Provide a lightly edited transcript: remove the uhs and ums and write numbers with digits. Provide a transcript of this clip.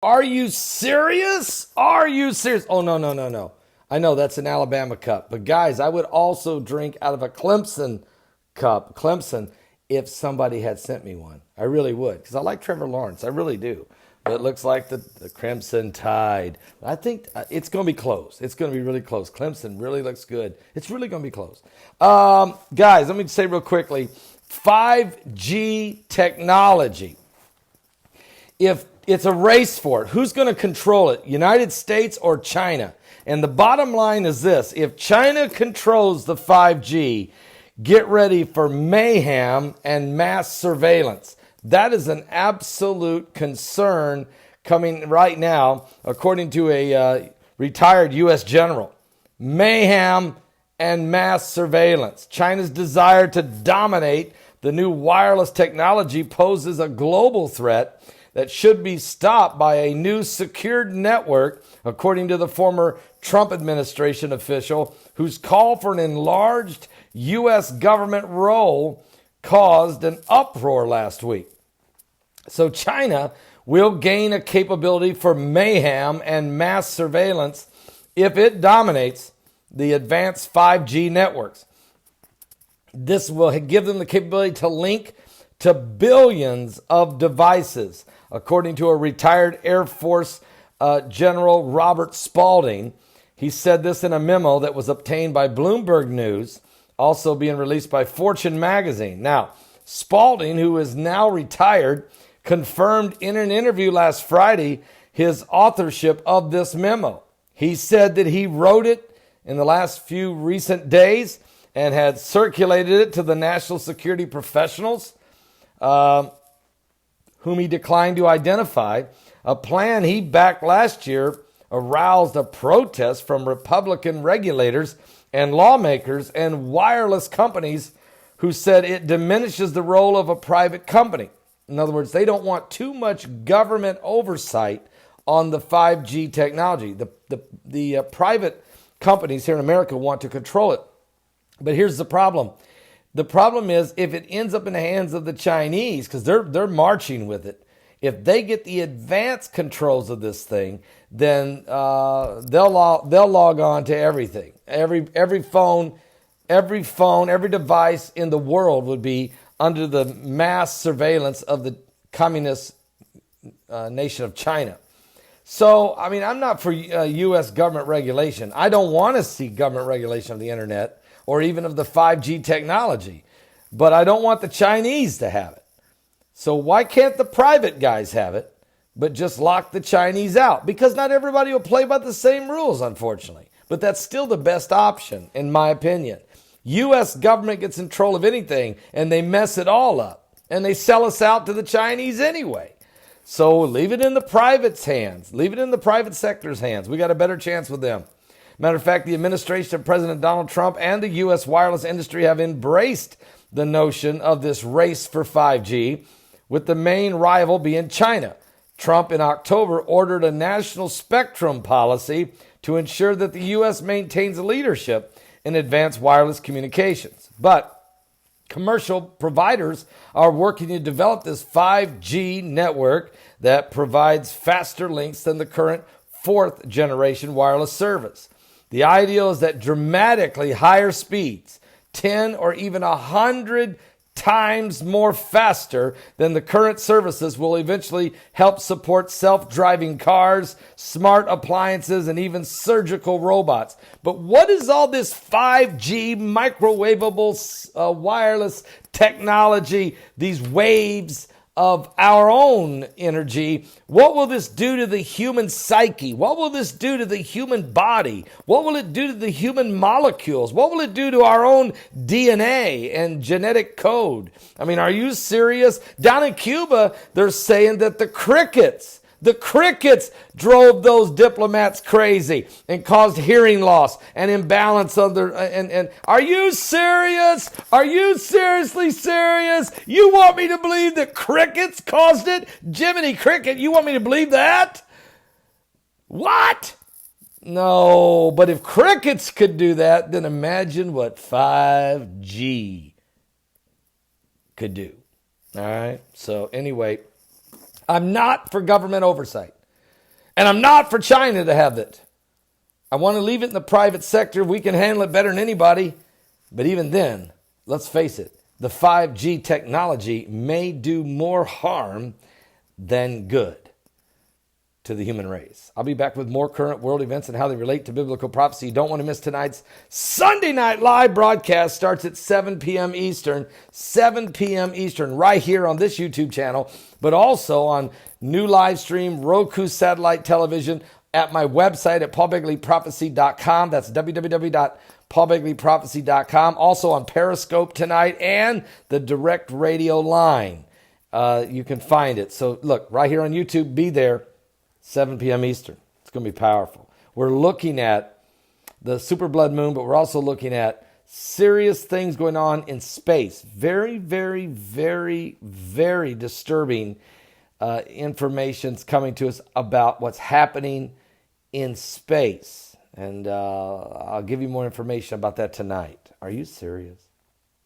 Are you serious? Are you serious? Oh, no, no, no, no. I know that's an Alabama cup. But guys, I would also drink out of a Clemson cup, Clemson, if somebody had sent me one. I really would, because I like Trevor Lawrence. I really do. But it looks like the Crimson Tide. I think it's going to be close. It's going to be really close. Clemson really looks good. It's really going to be close. Guys, let me say real quickly, 5G technology. If it's a race for it, who's going to control it, United States or China? And the bottom line is this. If China controls the 5G, get ready for mayhem and mass surveillance. That is an absolute concern coming right now, according to a retired U.S. general. Mayhem and mass surveillance. China's desire to dominate the new wireless technology poses a global threat that should be stopped by a new secured network, according to the former Trump administration official, whose call for an enlarged U.S. government role caused an uproar last week. So China will gain a capability for mayhem and mass surveillance if it dominates the advanced 5G networks. This will give them the capability to link to billions of devices, according to a retired Air Force General Robert Spalding. He said this in a memo that was obtained by Bloomberg News, also being released by Fortune magazine. Now, Spalding, who is now retired, confirmed in an interview last Friday his authorship of this memo. He said that he wrote it in the last few recent days and had circulated it to the national security professionals, whom he declined to identify. A plan he backed last year aroused a protest from Republican regulators and lawmakers and wireless companies who said it diminishes the role of a private company. In other words, they don't want too much government oversight on the 5G technology. The private companies here in America want to control it. But here's the problem. The problem is if it ends up in the hands of the Chinese, because they're marching with it, if they get the advanced controls of this thing, then they'll log on to everything. Every phone, every device in the world would be under the mass surveillance of the communist nation of China. So, I mean, I'm not for U.S. government regulation. I don't want to see government regulation of the internet or even of the 5G technology. But I don't want the Chinese to have it. So why can't the private guys have it, but just lock the Chinese out? Because not everybody will play by the same rules, unfortunately. But that's still the best option, in my opinion. U.S. government gets in control of anything, and they mess it all up. And they sell us out to the Chinese anyway. So leave it in the private's hands. Leave it in the private sector's hands. We got a better chance with them. Matter of fact, the administration of President Donald Trump and the U.S. wireless industry have embraced the notion of this race for 5G, with the main rival being China. Trump in October ordered a national spectrum policy to ensure that the U.S. maintains leadership in advanced wireless communications. But commercial providers are working to develop this 5G network that provides faster links than the current fourth generation wireless service. The ideal is that dramatically higher speeds, 10 or even 100 times more faster than the current services, will eventually help support self-driving cars, smart appliances, and even surgical robots. But what is all this 5G microwavable wireless technology, these waves of our own energy? What will this do to the human psyche? What will this do to the human body? What will it do to the human molecules? What will it do to our own DNA and genetic code? I mean, are you serious? Down in Cuba, they're saying that the crickets drove those diplomats crazy and caused hearing loss and imbalance of their, and are you serious? Are you seriously serious? You want me to believe that crickets caused it? Jiminy Cricket, you want me to believe that? What? No, but if crickets could do that, then imagine what 5G could do. All right. So anyway, I'm not for government oversight. And I'm not for China to have it. I want to leave it in the private sector. We can handle it better than anybody. But even then, let's face it, the 5G technology may do more harm than good to the human race. I'll be back with more current world events and how they relate to biblical prophecy. You don't want to miss tonight's Sunday Night Live broadcast. Starts at 7 p.m. Eastern, right here on this YouTube channel, but also on new live stream, Roku satellite television, at my website at paulbegleyprophecy.com. That's www.paulbegleyprophecy.com. Also on Periscope tonight and the direct radio line. You can find it. So look, right here on YouTube, be there, 7 p.m. Eastern. It's going to be powerful. We're looking at the super blood moon, but we're also looking at serious things going on in space. Very, very, very, very disturbing information's coming to us about what's happening in space. And I'll give you more information about that tonight. Are you serious?